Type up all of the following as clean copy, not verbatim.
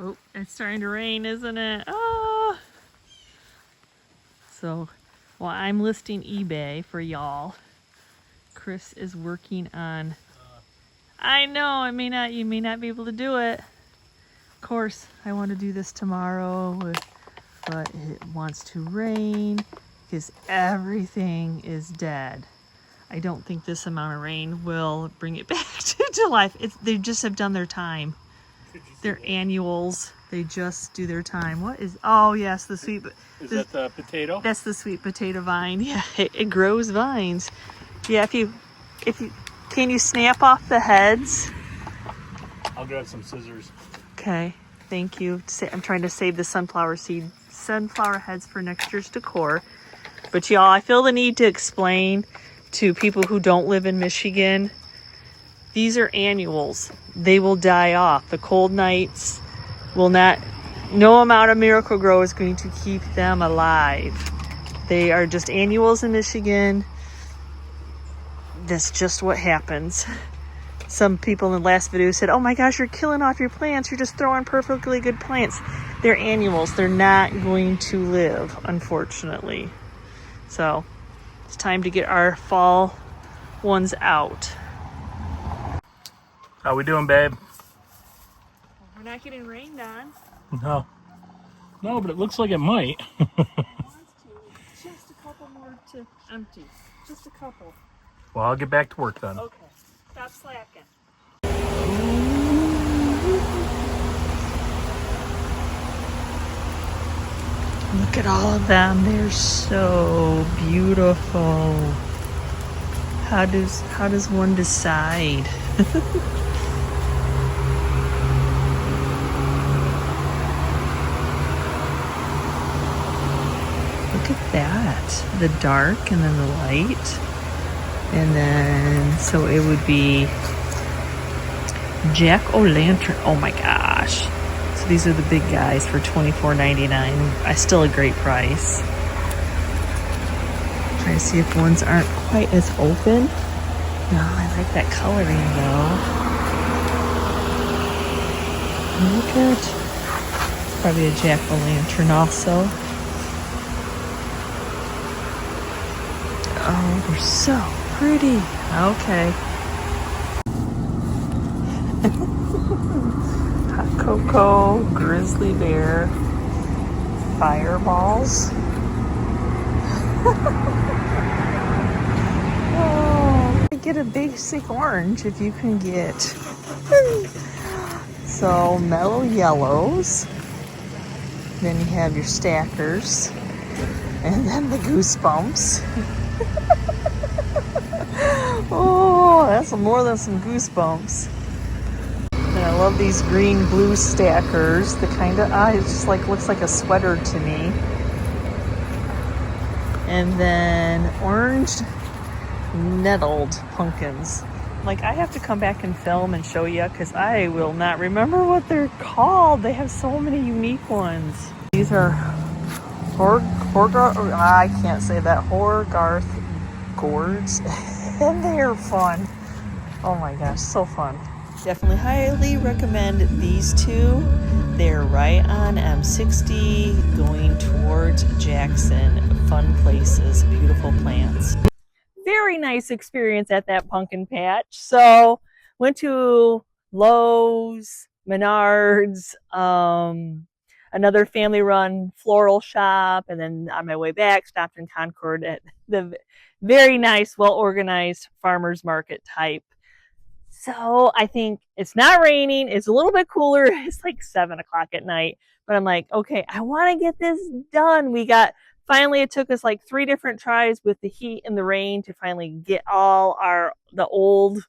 Oh, it's starting to rain, isn't it? Oh! So while I'm listing eBay for y'all, Chris is working on. I know you may not be able to do it. Of course, I want to do this tomorrow, but it wants to rain because everything is dead. I don't think this amount of rain will bring it back to life. They just have done their time. They're annuals. They just do their time. What is? Oh yes, the sweet. Is that the potato? That's the sweet potato vine. Yeah, it grows vines. Yeah, if you, can you snap off the heads? I'll grab some scissors. Okay, thank you. I'm trying to save the sunflower heads for next year's decor. But y'all, I feel the need to explain to people who don't live in Michigan, these are annuals. They will die off. The cold nights will not, no amount of Miracle-Gro is going to keep them alive. They are just annuals in Michigan. That's just what happens. Some people in the last video said, oh my gosh, you're killing off your plants. You're just throwing perfectly good plants. They're annuals. They're not going to live, unfortunately. So it's time to get our fall ones out. How we doing, babe? We're not getting rained on. No. No, but it looks like it might. Just a couple more to empty. Just a couple. Well, I'll get back to work then. Okay. Stop slacking. Look at all of them. They're so beautiful. How does one decide? Look at that. The dark and then the light. And then, so it would be jack-o'-lantern. Oh my gosh. So these are the big guys for $24.99. Still a great price. Try to see if ones aren't quite as open. No, I like that coloring though. Look at, probably a jack-o'-lantern also. Oh, they're so pretty. Okay. Hot cocoa, grizzly bear, fireballs. Oh, get a basic orange if you can get. So mellow yellows. Then you have your stackers, and then the goosebumps. Oh, that's more than some goosebumps. And I love these green blue stackers. The kind of, it just like looks like a sweater to me. And then orange nettled pumpkins. Like, I have to come back and film and show you because I will not remember what they're called. They have so many unique ones. These are I can't say that. Horgarth gourds. And they are fun. Oh my gosh, so fun. Definitely highly recommend these two. They're right on M60 going towards Jackson. Fun places, beautiful plants. Very nice experience at that pumpkin patch. So went to Lowe's, Menards, another family run floral shop, and then on my way back stopped in Concord at the very nice, well organized farmers market type. So I think it's not raining. It's a little bit cooler. It's like 7 o'clock at night, but I'm like, okay, I want to get this done. Finally, it took us like 3 different tries with the heat and the rain to finally get all the old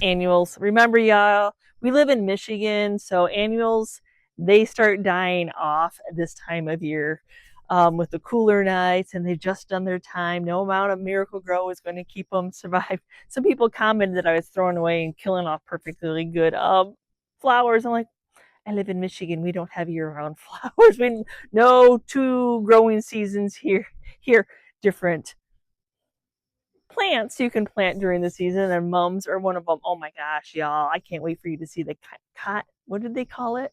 annuals. Remember, y'all, we live in Michigan, so annuals, they start dying off at this time of year with the cooler nights, and they've just done their time. No amount of Miracle-Gro is going to keep them survive. Some people commented that I was throwing away and killing off perfectly good flowers. I'm like, I live in Michigan. We don't have year-round flowers. We no 2 growing seasons here. Different plants you can plant during the season, and mums are one of them. Oh my gosh, y'all. I can't wait for you to see the what did they call it?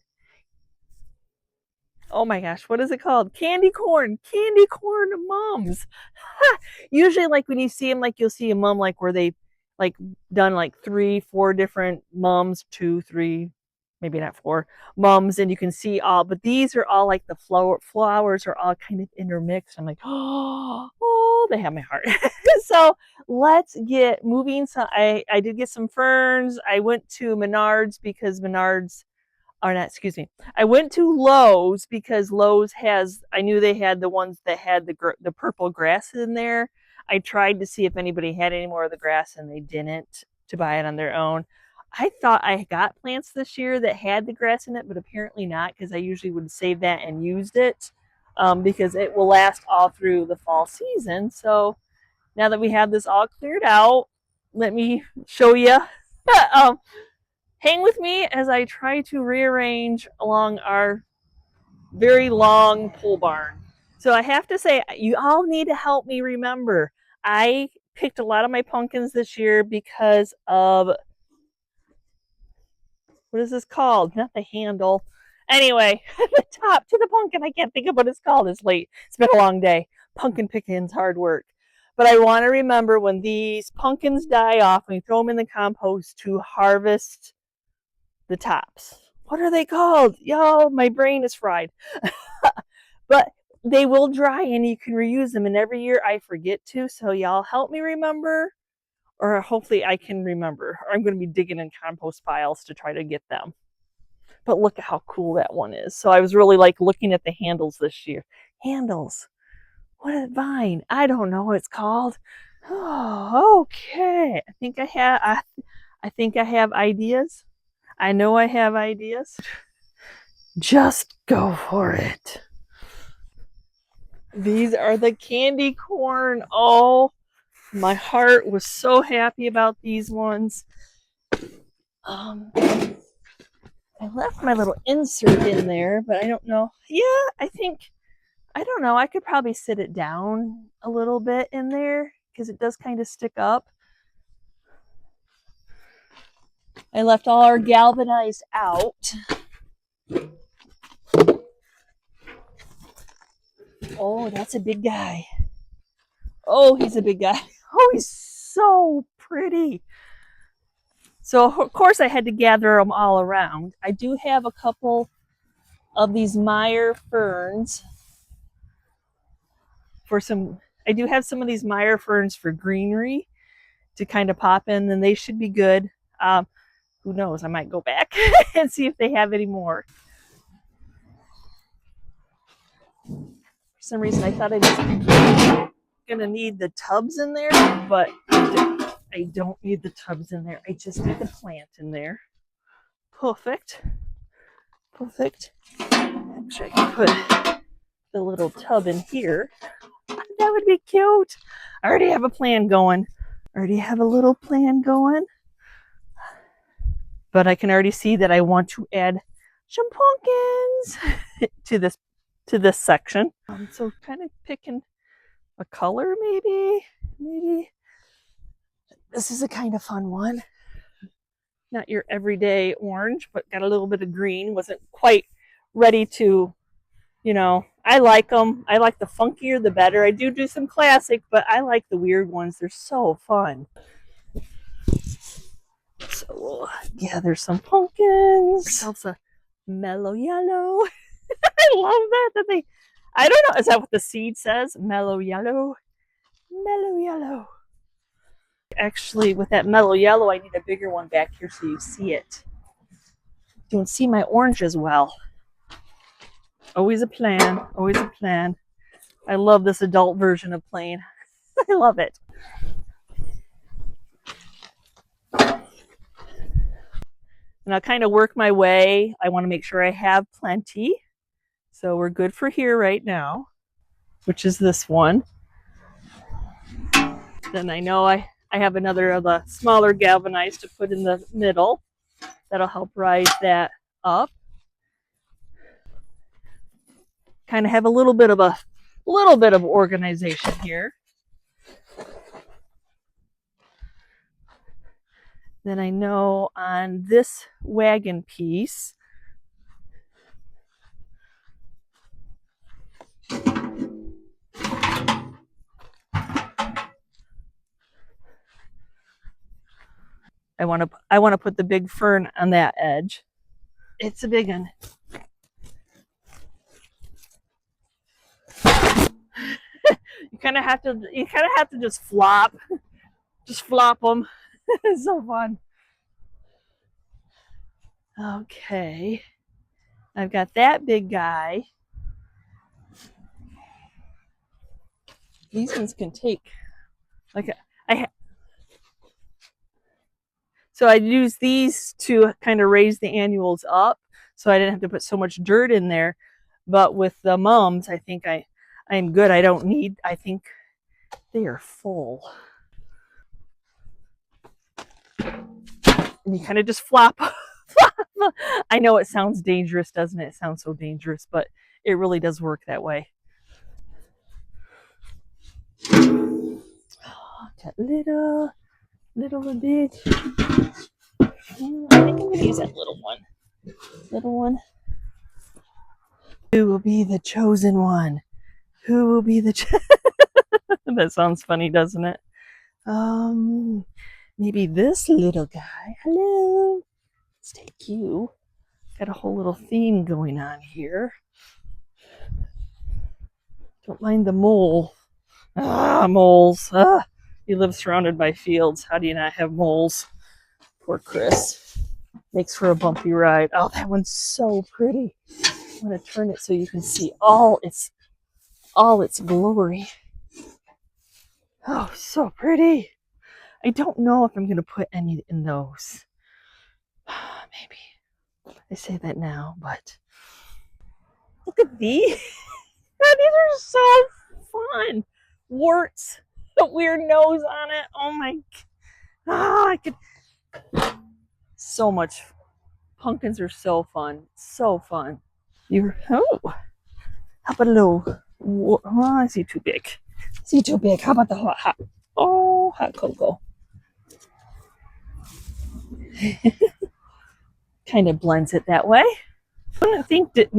oh my gosh, what is it called? Candy corn mums. Usually, like when you see them, like you'll see a mum like where they like done like 3, 4 different mums, 2, 3, maybe not 4 mums, and you can see all. But these are all like the flowers are all kind of intermixed. I'm like, oh, they have my heart. So let's get moving. So I did get some ferns. I went to Menards because Menards or not, excuse me. I went to Lowe's because Lowe's has, I knew they had the ones that had the purple grass in there. I tried to see if anybody had any more of the grass and they didn't, to buy it on their own. I thought I got plants this year that had the grass in it, but apparently not, because I usually would save that and used it because it will last all through the fall season. So now that we have this all cleared out, let me show you. Hang with me as I try to rearrange along our very long pole barn. So I have to say, you all need to help me remember. I picked a lot of my pumpkins this year because of, what is this called? Not the handle. Anyway, the top to the pumpkin. I can't think of what it's called. It's late. It's been a long day. Pumpkin picking's hard work. But I want to remember when these pumpkins die off, when you throw them in the compost, to harvest the tops. What are they called? Y'all, my brain is fried. But they will dry and you can reuse them. And every year I forget to. So y'all help me remember, or hopefully I can remember. Or I'm going to be digging in compost piles to try to get them. But look at how cool that one is. So I was really like looking at the handles this year. Handles. What a vine. I don't know what it's called. Oh, okay. I think I have ideas. I know I have ideas. Just go for it. These are the candy corn. Oh, my heart was so happy about these ones. I left my little insert in there, but I don't know. Yeah, I don't know. I could probably sit it down a little bit in there because it does kind of stick up. I left all our galvanized out. Oh, that's a big guy. Oh, he's a big guy. Oh, he's so pretty. So, of course, I had to gather them all around. I do have a couple of these Meyer ferns for some. I do have some of these Meyer ferns for greenery to kind of pop in, and they should be good. Who knows? I might go back and see if they have any more. For some reason, I thought I was gonna need the tubs in there, but I don't need the tubs in there. I just need the plant in there. Perfect. Perfect. Actually, I can put the little tub in here. That would be cute. I already have a plan going. I already have a little plan going. But I can already see that I want to add some pumpkins to this section. So kind of picking a color maybe. This is a kind of fun one. Not your everyday orange, but got a little bit of green. Wasn't quite ready to, I like them. I like the funkier the better. I do some classic, but I like the weird ones. They're so fun. So we'll gather some pumpkins. Ourselves a mellow yellow. I love that they, I don't know, is that what the seed says? Mellow yellow? Mellow yellow. Actually, with that mellow yellow, I need a bigger one back here so you see it. Don't see my orange as well. Always a plan. Always a plan. I love this adult version of playing. I love it. And I'll kind of work my way. I want to make sure I have plenty. So we're good for here right now, which is this one. Then I know I have another of the smaller galvanized to put in the middle. That'll help rise that up. Kind of have a little bit of organization here. Then I know on this wagon piece, I want to put the big fern on that edge. It's a big one. You kind of have to just flop them. It's so fun. Okay, I've got that big guy. These ones can take like so I use these to kind of raise the annuals up, so I didn't have to put so much dirt in there. But with the mums, I think I'm good. I don't need. I think they are full. And you kind of just flop. I know it sounds dangerous, doesn't it? It sounds so dangerous, but it really does work that way. Got little and big. I think I'm going to use that little one. Little one. Who will be the chosen one? Who will be the That sounds funny, doesn't it? Maybe this little guy. Hello. Let's take you. Got a whole little theme going on here. Don't mind the mole. Moles. You live surrounded by fields. How do you not have moles? Poor Chris. Makes for a bumpy ride. Oh, that one's so pretty. I'm going to turn it so you can see all its glory. Oh, so pretty. I don't know if I'm going to put any in those. Maybe. I say that now, but look at these. These are so fun. Warts. A weird nose on it. Oh my. I could. So much. Pumpkins are so fun. So fun. How about a little. Oh, I see too big. Too big. How about the hot? Oh, hot cocoa. Kind of blends it that way. I wouldn't think that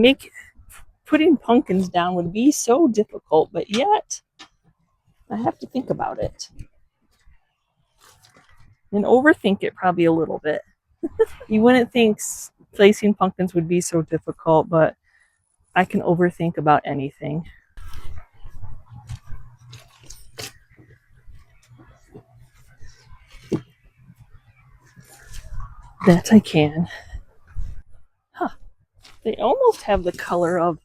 putting pumpkins down would be so difficult, but yet I have to think about it and overthink it probably a little bit. You wouldn't think placing pumpkins would be so difficult, but I can overthink about anything. That I can. Huh. They almost have the color of.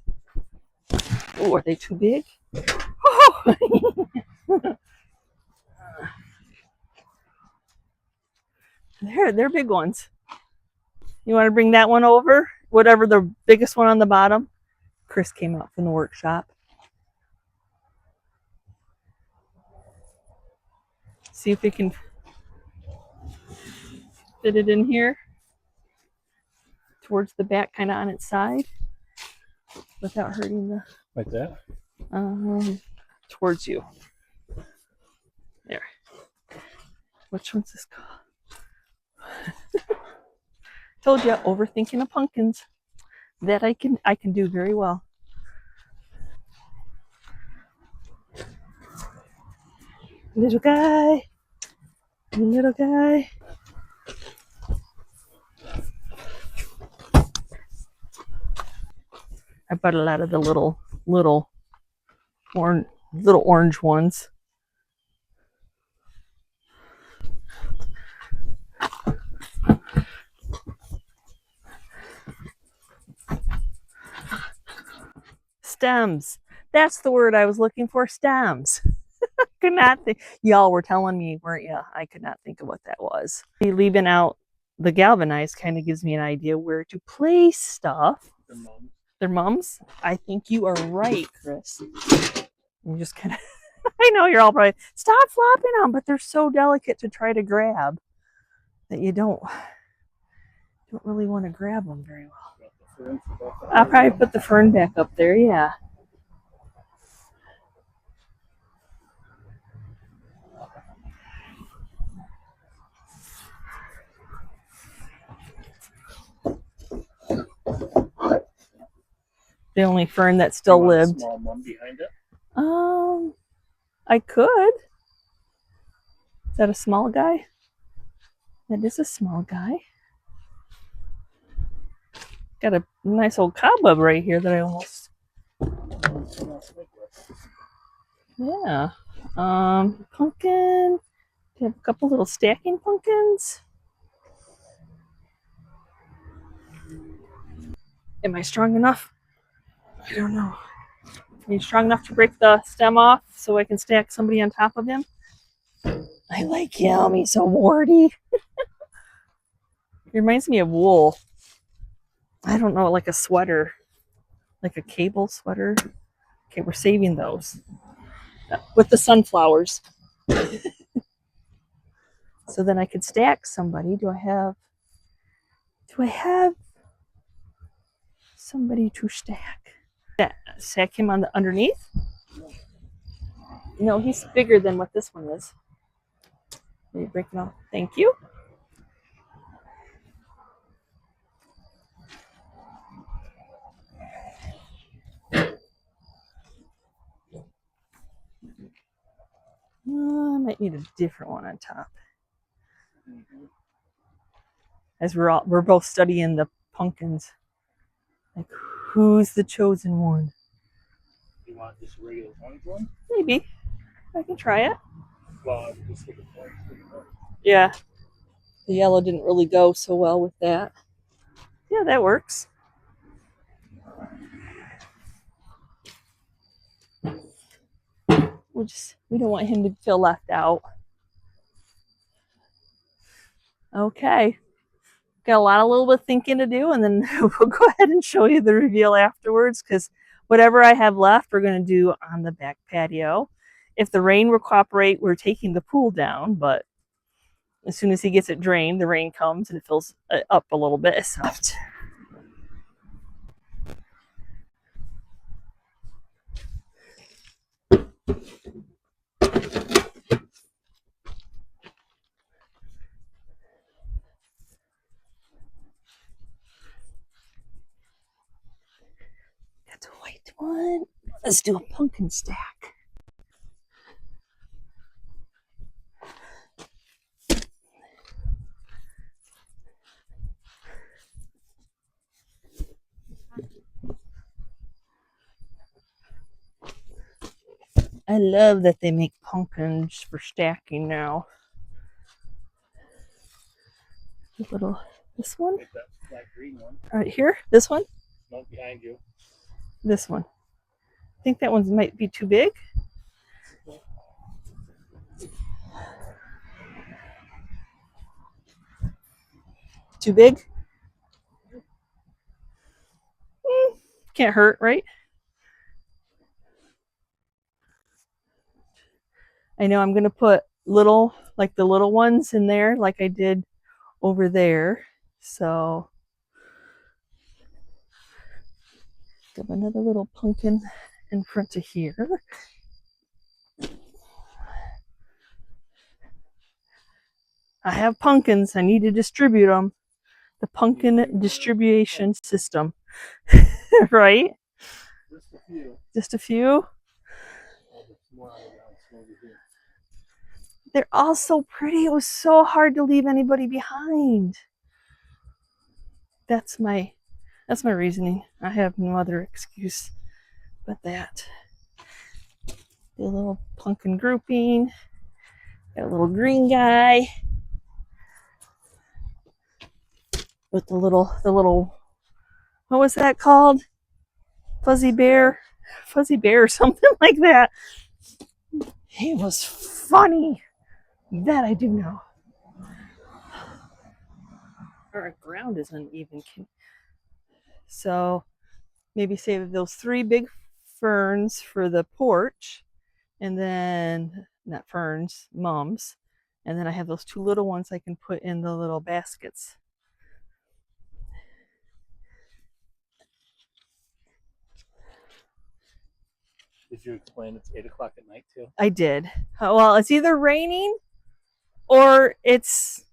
Oh, are they too big? Oh. They're big ones. You want to bring that one over? Whatever the biggest one on the bottom. Chris came out from the workshop. See if we can fit it in here. Towards the back, kind of on its side. Without hurting the... Like that? Towards you. There. Which one's this called? Told you, overthinking of pumpkins. That I can do very well. Little guy. Little guy. I bought a lot of the little orange ones. Stems. That's the word I was looking for. Stems. Could not think. Y'all were telling me, weren't you? I could not think of what that was. Leaving out the galvanized kind of gives me an idea where to place stuff. Their mums. I think you are right, Chris. You just kind of. I know you're all probably stop flopping them, but they're so delicate to try to grab that you don't really want to grab them very well. I'll probably put the fern back up there. Yeah. The only fern that still lived. A small mum behind it? I could. Is that a small guy? That is a small guy. Got a nice old cobweb right here that I almost. Yeah. Pumpkin. You have a couple little stacking pumpkins. Am I strong enough? I don't know. Are you strong enough to break the stem off so I can stack somebody on top of him? I like him. He's so warty. He reminds me of wool. I don't know, like a sweater, like a cable sweater. Okay, we're saving those with the sunflowers. So then I could stack somebody. Do I have somebody to stack? Yeah, stack him on the underneath? No, he's bigger than what this one is. Are you breaking off? Thank you. I might need a different one on top. As we're both studying the pumpkins. Like, who's the chosen one? You want just a regular orange one? Maybe. I can try it. Well, just take a orange. Yeah. The yellow didn't really go so well with that. Yeah, that works. We don't want him to feel left out. Okay. Got a lot of little bit of thinking to do, and then we'll go ahead and show you the reveal afterwards, because whatever I have left, we're going to do on the back patio. If the rain will cooperate, we're taking the pool down, but as soon as he gets it drained, the rain comes and it fills up a little bit. It's soft. That's a white one. Let's do a pumpkin stack. I love that they make pumpkins for stacking now. This one? Like that black green one. Right here? This one? No, behind you. This one. I think that one might be too big. Too big? Can't hurt, right? I know I'm going to put like the little ones in there, like I did over there. So, got another little pumpkin in front of here. I have pumpkins. I need to distribute them. The pumpkin distribution system. Right? Just a few. Just a few. They're all so pretty. It was so hard to leave anybody behind. That's my reasoning. I have no other excuse but that. The little pumpkin grouping. Got a little green guy with the little what was that called? Fuzzy bear or something like that. He was funny. That I do know. Our ground is uneven. So maybe save those 3 big ferns for the porch, and then not ferns, mums, and then I have those 2 little ones I can put in the little baskets. Did you explain it's 8 o'clock at night too? I did. Well, it's either raining or it's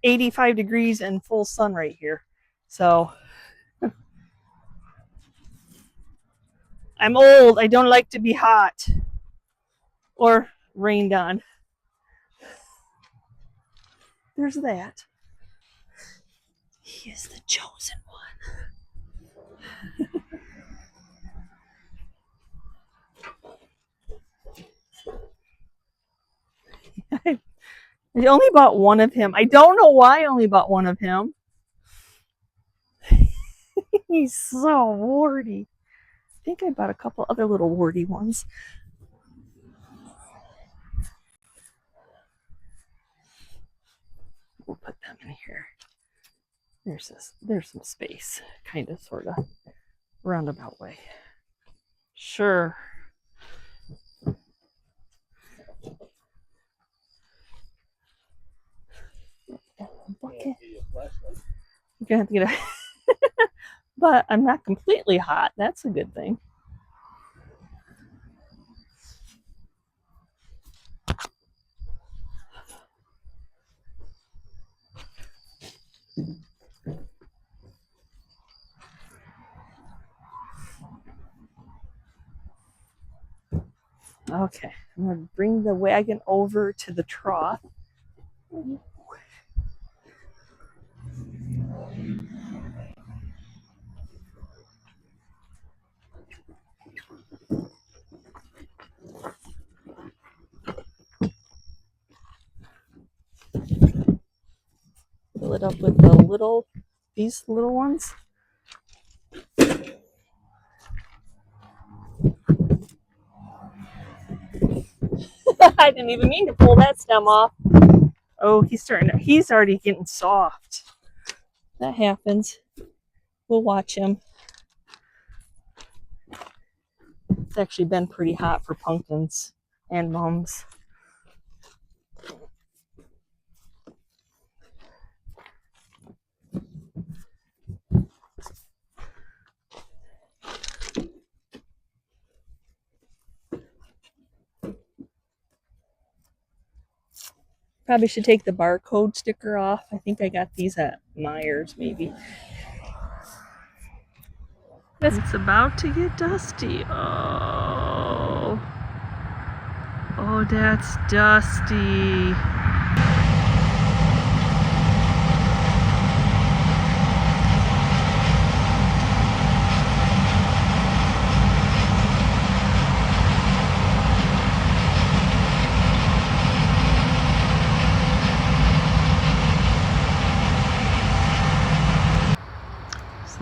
85 degrees and full sun right here. So I'm old. I don't like to be hot or rained on. there's that. He is the chosen one. I only bought one of him. I don't know why I only bought one of him. He's so warty. I think I bought a couple other little warty ones. We'll put them in here. There's some space, kind of, sort of, roundabout way. Sure. Bucket. You're gonna have to get a but I'm not completely hot. That's a good thing. Okay, I'm gonna bring the wagon over to the trough. Fill it up with these little ones. I didn't even mean to pull that stem off. Oh, he's already getting soft. That happens. We'll watch him. It's actually been pretty hot for pumpkins and mums. Probably should take the barcode sticker off. I think I got these at Myers, maybe. It's about to get dusty. Oh, that's dusty.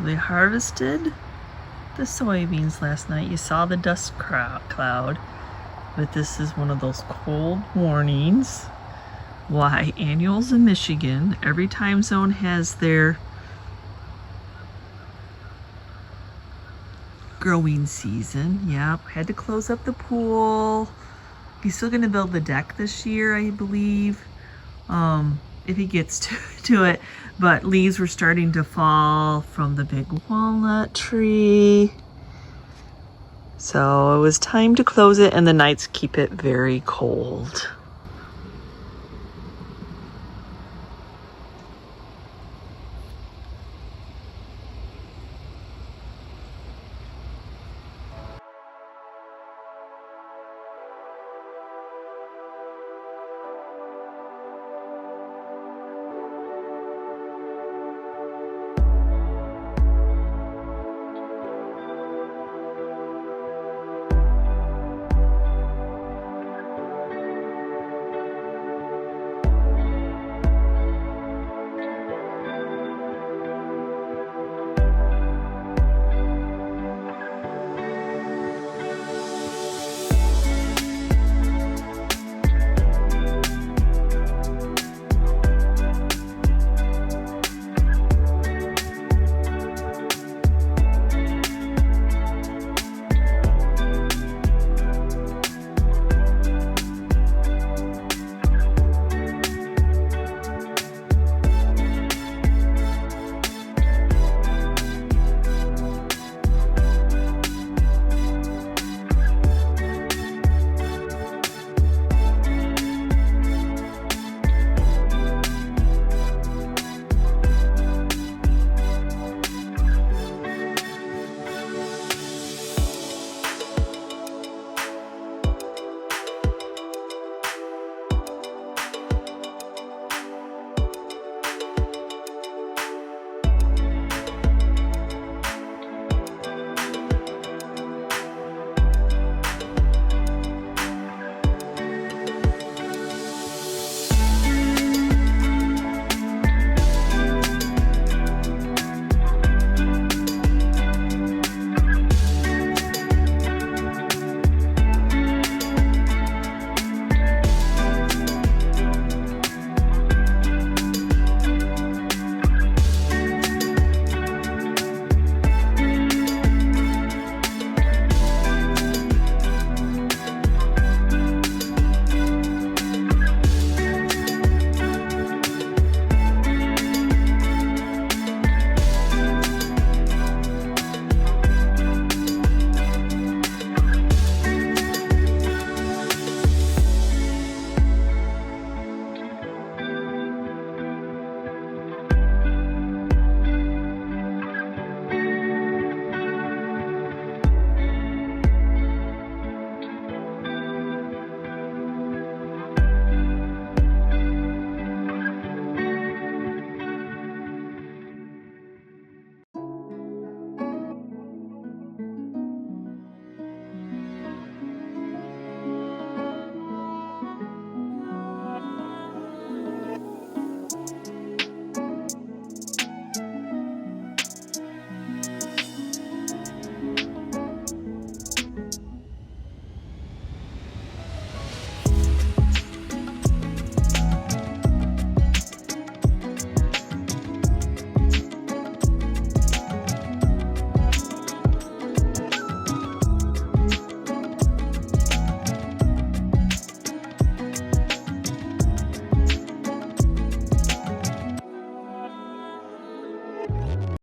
They harvested the soybeans last night. You saw the dust cloud, but this is one of those cold warnings. Why annuals in Michigan, every time zone has their growing season. Yep, had to close up the pool. He's still gonna build the deck this year, I believe, if he gets to it. But leaves were starting to fall from the big walnut tree. So it was time to close it, and the nights keep it very cold.